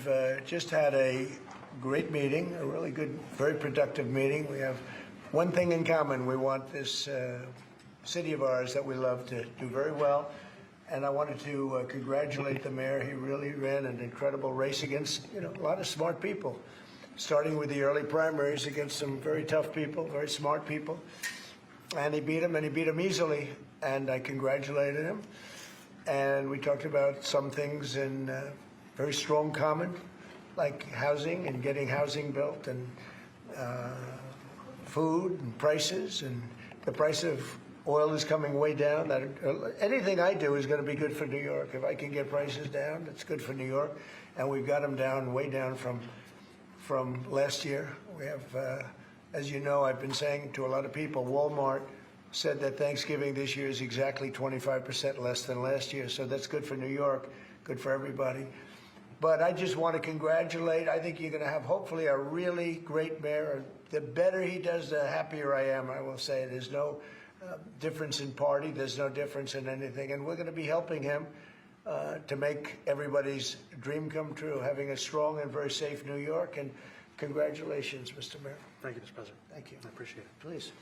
we've just had a great meeting, a really good, very productive meeting. We have one thing in common. We want this city of ours that we love to do very well. And I wanted to congratulate the mayor. He really ran an incredible race against, a lot of smart people, starting with the early primaries against some very tough people, very smart people. And he beat them easily. And I congratulated him. And we talked about some things in very strong common, like housing and getting housing built, and food and prices, and the price of oil is coming way down. That anything I do is going to be good for New York. If I can get prices down, it's good for New York, and we've got them down, way down from last year. We have, as you know, I've been saying to a lot of people, Walmart said that Thanksgiving this year is exactly 25% less than last year. So that's good for New York, good for everybody. But I just want to congratulate. I think you're going to have hopefully a really great mayor. The better he does, the happier I am, I will say. There's no difference in party. There's no difference in anything. And we're going to be helping him to make everybody's dream come true, having a strong and very safe New York. And congratulations, Mr. Mayor. Thank you, Mr. President. Thank you. I appreciate it. Please.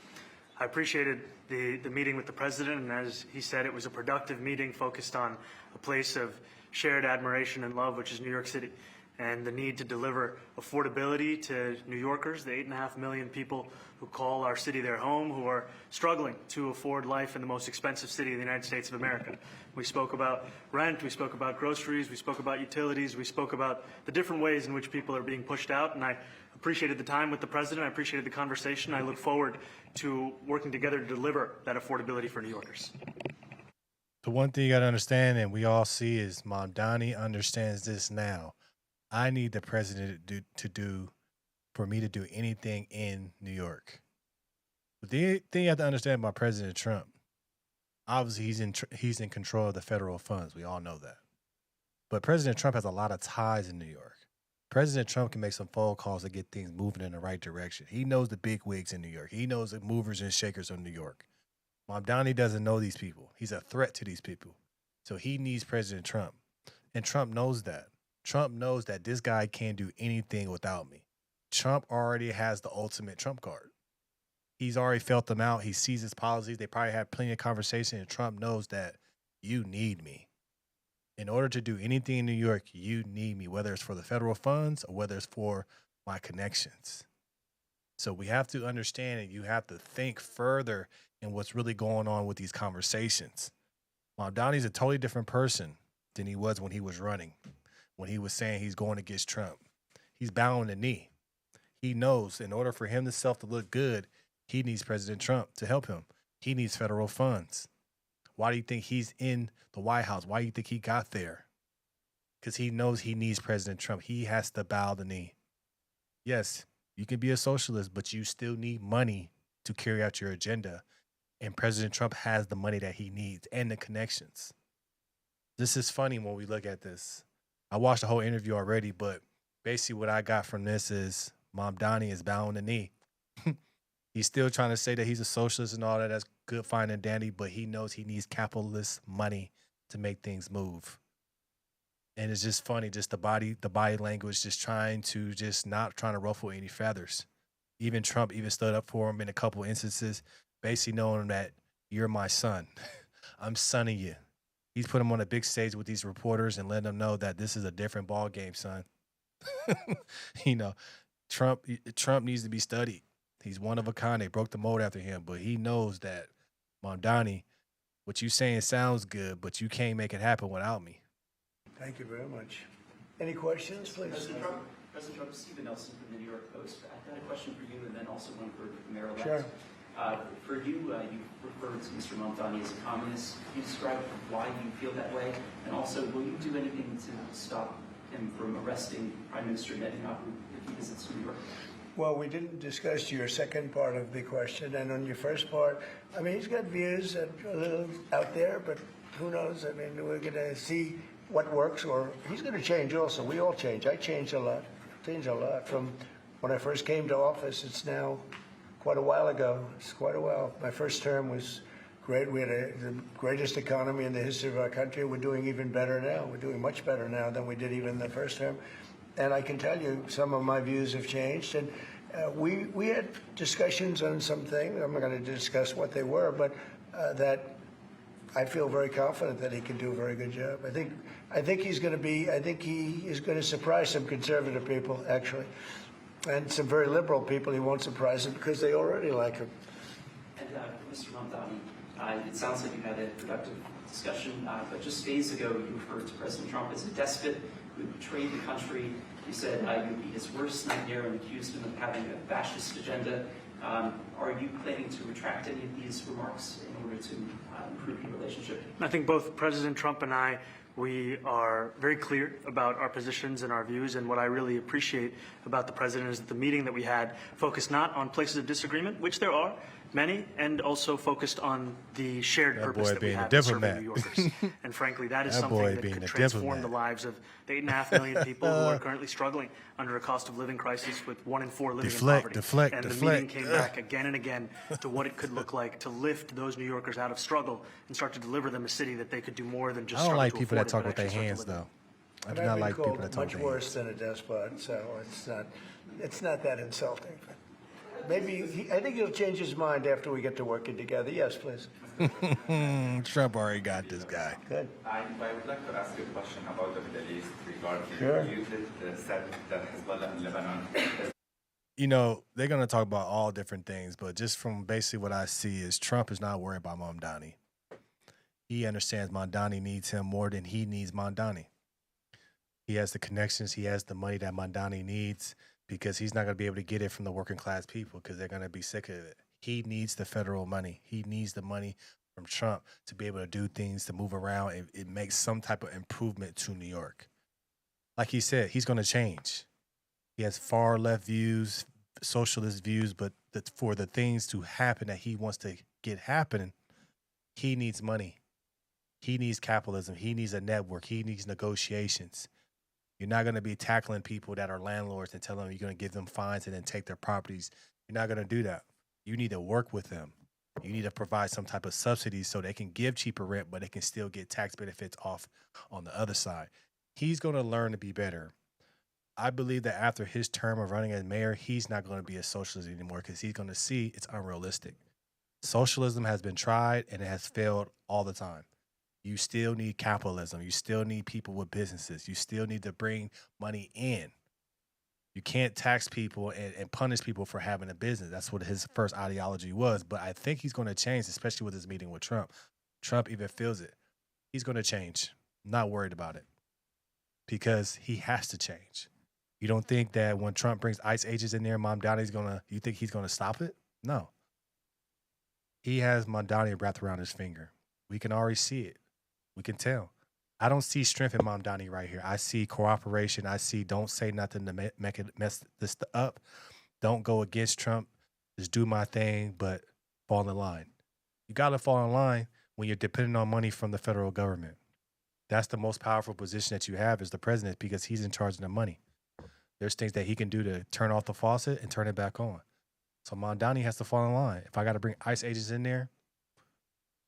I appreciated the meeting with the president, and as he said, it was a productive meeting focused on a place of shared admiration and love, which is New York City, and the need to deliver affordability to New Yorkers, the 8.5 million people who call our city their home, who are struggling to afford life in the most expensive city in the United States of America. We spoke about rent, we spoke about groceries, we spoke about utilities, we spoke about the different ways in which people are being pushed out, and I appreciated the time with the president. I appreciated the conversation. I look forward to working together to deliver that affordability for New Yorkers. The one thing you got to understand, and we all see, is Mamdani understands this now. I need the president for me to do anything in New York. But the thing you have to understand about President Trump, obviously he's in control of the federal funds. We all know that. But President Trump has a lot of ties in New York. President Trump can make some phone calls to get things moving in the right direction. He knows the big wigs in New York. He knows the movers and shakers of New York. Mamdani doesn't know these people. He's a threat to these people. So he needs President Trump. And Trump knows that. Trump knows that this guy can't do anything without me. Trump already has the ultimate Trump card. He's already felt them out. He sees his policies. They probably had plenty of conversation, and Trump knows that you need me. In order to do anything in New York, you need me, whether it's for the federal funds or whether it's for my connections. So we have to understand, and you have to think further in what's really going on with these conversations. Mamdani's a totally different person than he was when he was running, when he was saying he's going against Trump. He's bowing the knee. He knows in order for himself to look good, he needs President Trump to help him. He needs federal funds. Why do you think he's in the White House? Why do you think he got there? Because he knows he needs President Trump. He has to bow the knee. Yes, you can be a socialist, but you still need money to carry out your agenda. And President Trump has the money that he needs and the connections. This is funny when we look at this. I watched the whole interview already, but basically what I got from this is Mamdani is bowing the knee. He's still trying to say that he's a socialist and all that. That's good, fine, and dandy, but he knows he needs capitalist money to make things move. And it's just funny, just the body language, just not trying to ruffle any feathers. Even Trump even stood up for him in a couple instances, basically knowing that you're my son. I'm sonning you. He's put him on a big stage with these reporters and letting them know that this is a different ball game, son. Trump needs to be studied. He's one of a kind. They broke the mold after him, but he knows that, Mamdani, what you saying sounds good, but you can't make it happen without me. Thank you very much. Any questions, please? President Trump, Stephen Nelson from the New York Post. I had a question for you and then also one for Mayor-elect. Sure. For you, you referred to Mr. Mamdani as a communist. Can you describe why you feel that way? And also, will you do anything to stop him from arresting Prime Minister Netanyahu if he visits New York? Well, we didn't discuss your second part of the question. And on your first part, I mean, he's got views that are a little out there, but who knows? I mean, we're going to see what works, or he's going to change also. We all change. I changed a lot. From when I first came to office. It's now quite a while ago. It's quite a while. My first term was great. We had the greatest economy in the history of our country. We're doing even better now. We're doing much better now than we did even the first term. and I can tell you some of my views have changed. And we had discussions on some things. I'm not going to discuss what they were, but that I feel very confident that he can do a very good job. I think he's going to be. I think he is going to surprise some conservative people, actually, and some very liberal people. He won't surprise them because they already like him. And Mr. Mamdani, it sounds like you had a productive discussion, but just days ago you referred to President Trump as a despot who betrayed the country. You said you'd be his worst nightmare and accused him of having a fascist agenda. Are you planning to retract any of these remarks in order to improve your relationship? I think both President Trump and I, we are very clear about our positions and our views, and what I really appreciate about the president is that the meeting that we had focused not on places of disagreement, which there are many, and also focused on the shared That purpose boy that we being a have in serving diplomat. New Yorkers. And frankly, that is That something boy that being could a transform diplomat. the lives of the 8.5 million people who are currently struggling under a cost of living crisis, with 1 in 4 living in poverty. Deflect. The meeting came back again and again to what it could look like to lift those New Yorkers out of struggle and start to deliver them a city that they could do more than just I don't struggle like to people that afford talk it, with but their actually hands, start to live though. I And do I've not been like people called that talk much with their worse hands. than a despot, so it's not that insulting. Maybe I think he'll change his mind after we get to working together. Yes, please. Trump already got this guy. Good. I would like to ask you a question about the Middle East regarding Sure. you did said that Hezbollah in Lebanon You know, they're going to talk about all different things, but just from basically what I see is Trump is not worried about Mamdani. He understands Mamdani needs him more than he needs Mamdani. He has the connections. He has the money that Mamdani needs, because he's not going to be able to get it from the working class people because they're going to be sick of it. He needs the federal money. He needs the money from Trump to be able to do things, to move around. It makes some type of improvement to New York. Like he said, he's going to change. He has far left views, socialist views, but for the things to happen that he wants to get happening, he needs money. He needs capitalism. He needs a network. He needs negotiations. You're not going to be tackling people that are landlords and telling them you're going to give them fines and then take their properties. You're not going to do that. You need to work with them. You need to provide some type of subsidies so they can give cheaper rent, but they can still get tax benefits off on the other side. He's going to learn to be better. I believe that after his term of running as mayor, he's not going to be a socialist anymore because he's going to see it's unrealistic. Socialism has been tried and it has failed all the time. You still need capitalism. You still need people with businesses. You still need to bring money in. You can't tax people and punish people for having a business. That's what his first ideology was. But I think he's going to change, especially with his meeting with Trump. Trump even feels it. He's going to change. I'm not worried about it because he has to change. You don't think that when Trump brings ICE agents in there, Mamdani's you think he's going to stop it? No. He has Mamdani wrapped around his finger. We can already see it. We can tell. I don't see strength in Mamdani right here. I see cooperation. I see don't say nothing to make it mess this up. Don't go against Trump. Just do my thing, but fall in line. You got to fall in line when you're depending on money from the federal government. That's the most powerful position that you have as the president because he's in charge of the money. There's things that he can do to turn off the faucet and turn it back on. So Mamdani has to fall in line. If I got to bring ICE agents in there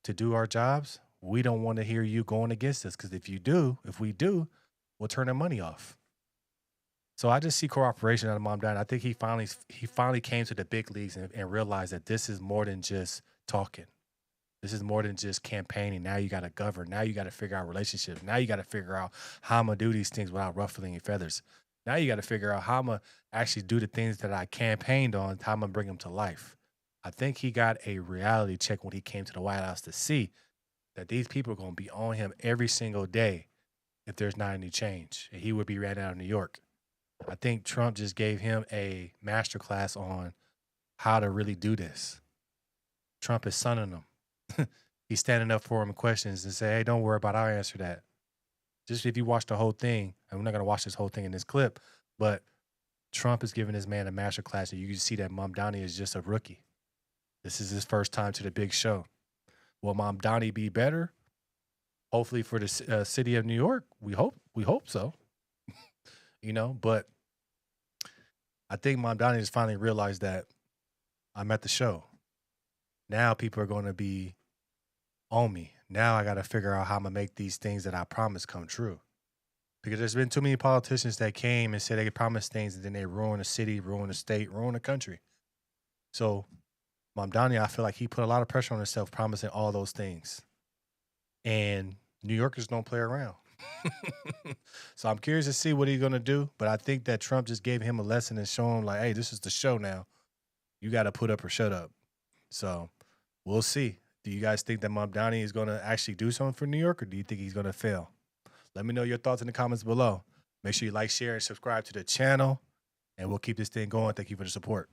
to do our jobs, we don't want to hear you going against us because if we do, we'll turn the money off. So I just see cooperation out of Mamdani. I think he finally came to the big leagues and realized that this is more than just talking. This is more than just campaigning. Now you got to govern. Now you got to figure out relationships. Now you got to figure out how I'm going to do these things without ruffling your feathers. Now you got to figure out how I'm going to actually do the things that I campaigned on, how I'm going to bring them to life. I think he got a reality check when he came to the White House to see that these people are going to be on him every single day if there's not any change. And he would be ran out of New York. I think Trump just gave him a masterclass on how to really do this. Trump is sunning him. He's standing up for him in questions and say, hey, don't worry about it. I'll answer that. Just if you watch the whole thing, and we're not going to watch this whole thing in this clip, but Trump is giving this man a masterclass, and you can see that Mamdani is just a rookie. This is his first time to the big show. Will Mamdani be better? Hopefully for the city of New York, we hope so. But I think Mamdani has finally realized that I'm at the show. Now people are going to be on me. Now I got to figure out how I'm going to make these things that I promised come true. Because there's been too many politicians that came and said they could promise things and then they ruin the city, ruin the state, ruin the country. So Mamdani, I feel like he put a lot of pressure on himself promising all those things. And New Yorkers don't play around. So I'm curious to see what he's going to do. But I think that Trump just gave him a lesson and showed him like, hey, this is the show now. You got to put up or shut up. So we'll see. Do you guys think that Mamdani is going to actually do something for New York, or do you think he's going to fail? Let me know your thoughts in the comments below. Make sure you like, share, and subscribe to the channel, and we'll keep this thing going. Thank you for the support.